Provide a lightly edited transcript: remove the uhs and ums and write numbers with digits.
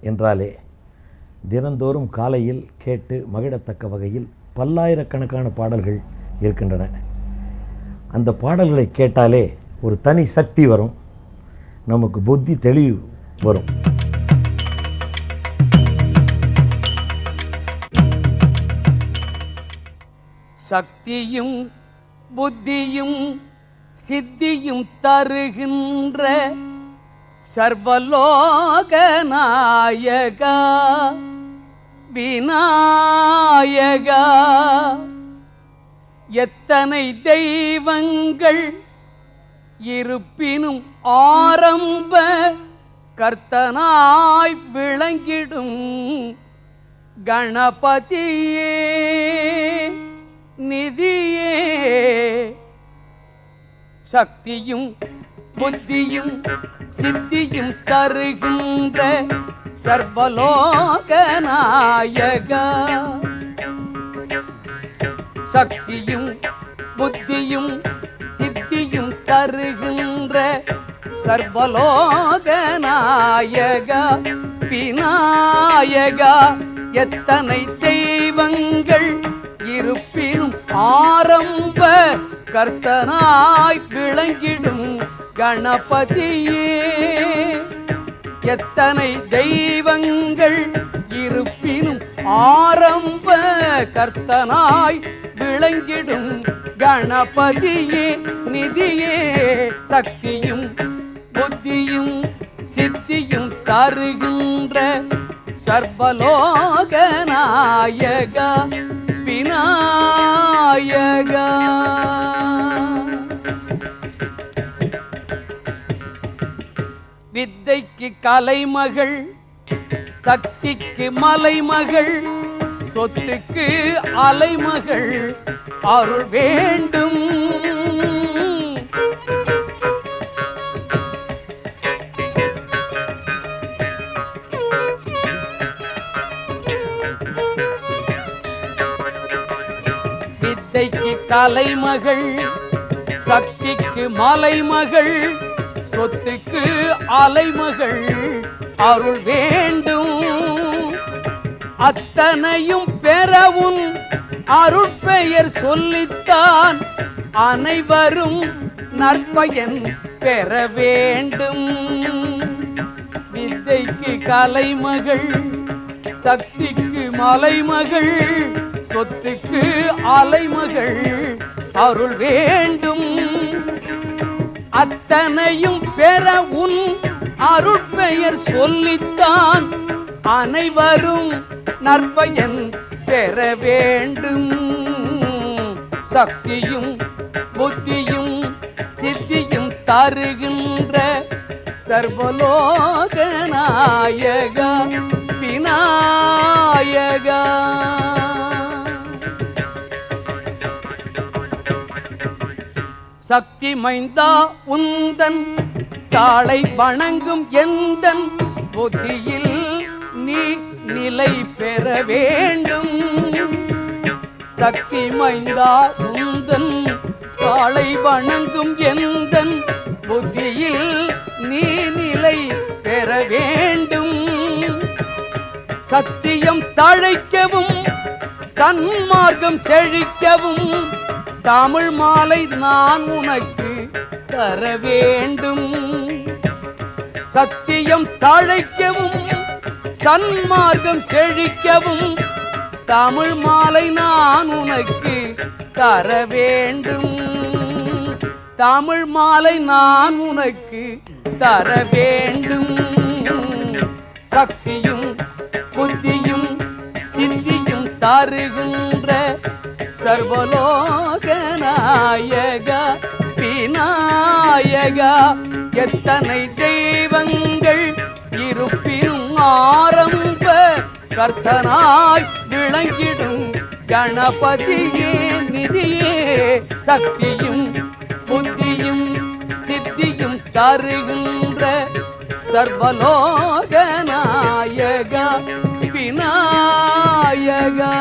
என்றாலே தினந்தோறும் காலையில் கேட்டு மகிழத்தக்க வகையில் பல்லாயிரக்கணக்கான பாடல்கள் இருக்கின்றன. அந்த பாடல்களை கேட்டாலே ஒரு தனி சக்தி வரும், நமக்கு புத்தி தெளிவு வரும். சக்தியும் புத்தியும் சித்தியும் தருகின்ற சர்வலோக நாயகா விநாயகா, எத்தனை தெய்வங்கள் இருப்பினும் ஆரம்ப கர்த்தனாய் விளங்கிடும் கணபதியே நிதியே. சக்தியும் புத்தியும் சித்தியும் தருகின்ற சர்வலோக நாயகா, சக்தியும் புத்தியும் சித்தியும் தருகின்ற சர்வலோக நாயகா விநாயகா, எத்தனை தெய்வங்கள் இருப்பினும் ஆரம்ப கர்த்தனாய் விளங்கிடும் கணபதியே. எத்தனை தெய்வங்கள் இருப்பினும் ஆரம்ப கர்த்தனாய் விளங்கிடும் கணபதியே நிதியே. சக்தியும் புத்தியும் சித்தியும் தருகின்ற சர்வலோக நாயகா விநாயகா. வித்தைக்கு கலைமகள், சக்திக்கு மலைமகள், சொத்துக்கு அலைமகள் அருள் வேண்டும். வித்தைக்கு கலைமகள், சக்திக்கு மலைமகள், சொத்துக்கு அலைமகள் அருள் வேண்டும். அத்தனையும் பெறவும் அருட்பெயர் சொல்லித்தான் அனைவரும் நற்பயன் பெற வேண்டும். வித்தைக்கு கலைமகள், சக்திக்கு மலைமகள், சொத்துக்கு அலைமகள் அருள் வேண்டும். அத்தனையும் பெற உன் அருட்பெயர் சொல்லித்தான் அனைவரும் நற்பயன் பெற வேண்டும். சக்தியும் புத்தியும் சித்தியும் தருகின்ற சர்வலோக நாயகா விநாயகா. சக்தி மைந்தா உந்தன் தாளை வணங்கும் எந்தன் புத்தியில் நீ நிலை பெற வேண்டும். சக்தி மைந்தா உந்தன் தாளை வணங்கும் எந்தன் புத்தியில் நீ நிலை பெற வேண்டும். சத்தியம் தழைக்கவும் சன்மார்க்கம் செழிக்கவும் தமிழ் மாலை நான் உனக்கு தர வேண்டும். சத்தியம் தழைக்கவும் சன்மார்க்கம் செழிக்கவும் தமிழ் மாலை நான் உனக்கு தர வேண்டும். தமிழ் மாலை நான் உனக்கு தர வேண்டும். சக்தியும் புத்தியும் சித்தியும் தருகின்ற சர்வலோக நாயகா விநாயகா, எத்தனை தெய்வங்கள் இருப்பினும் ஆரம்ப கர்த்தனாய் விளங்கிடும் கணபதியே நிதியே. சக்தியும் புத்தியும் சித்தியும் தருகின்ற சர்வலோக நாயகா விநாயகா.